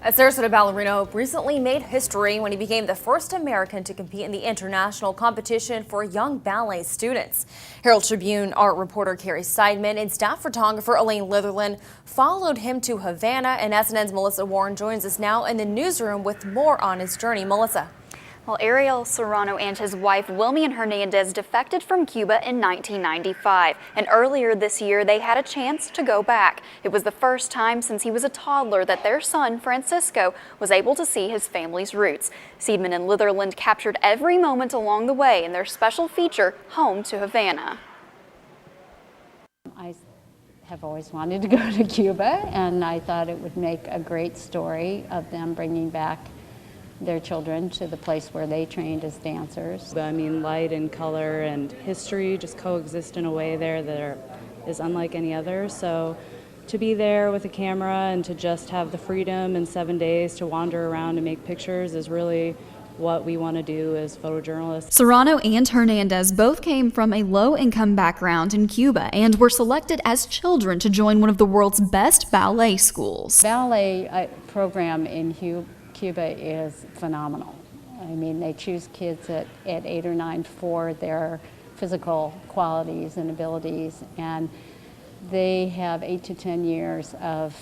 A Sarasota ballerino recently made history when he became the first American to compete in the international competition for young ballet students. Herald-Tribune art reporter Carrie Seidman and staff photographer Elaine Litherland followed him to Havana, and SNN's Melissa Warren joins us now in the newsroom with more on his journey. Melissa. Well, Ariel Serrano and his wife Wilmian Hernandez defected from Cuba in 1995, and earlier this year they had a chance to go back. It was the first time since he was a toddler that their son Francisco was able to see his family's roots. Seidman and Litherland captured every moment along the way in their special feature, Home to Havana. I have always wanted to go to Cuba, and I thought it would make a great story of them bringing back their children to the place where they trained as dancers. I mean, light and color and history just coexist in a way there that is unlike any other. So to be there with a camera and to just have the freedom in 7 days to wander around and make pictures is really what we want to do as photojournalists. Serrano and Hernandez both came from a low-income background in Cuba and were selected as children to join one of the world's best ballet schools. Ballet program in Cuba is phenomenal. I mean, they choose kids at 8 or 9 for their physical qualities and abilities, and they have 8 to 10 years of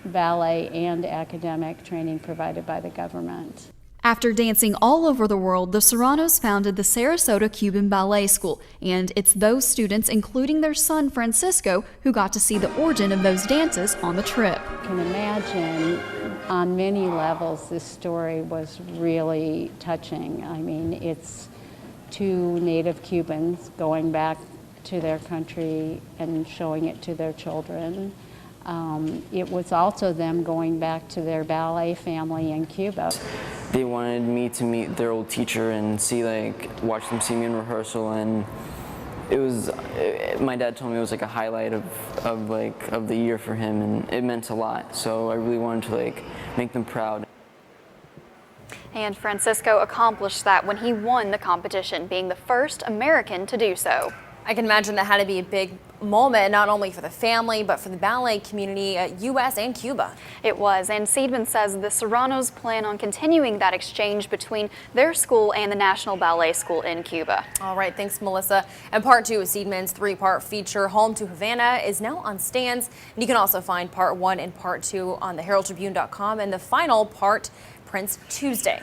ballet and academic training provided by the government. After dancing all over the world, the Serranos founded the Sarasota Cuban Ballet School, and it's those students, including their son Francisco, who got to see the origin of those dances on the trip. You can imagine on many levels this story was really touching. I mean, it's 2 native Cubans going back to their country and showing it to their children. It was also them going back to their ballet family in Cuba. They wanted me to meet their old teacher and watch them see me in rehearsal, and it was, my dad told me it was like a highlight of the year for him, and it meant a lot. So I really wanted to make them proud. And Francisco accomplished that when he won the competition, being the first American to do so. I can imagine that had to be a big moment, not only for the family, but for the ballet community, U.S. and Cuba. It was, and Seidman says the Serranos plan on continuing that exchange between their school and the National Ballet School in Cuba. All right, thanks, Melissa. And part 2 of Seidman's 3-part feature, Home to Havana, is now on stands, and you can also find part 1 and part 2 on the heraldtribune.com, and the final part prints Tuesday.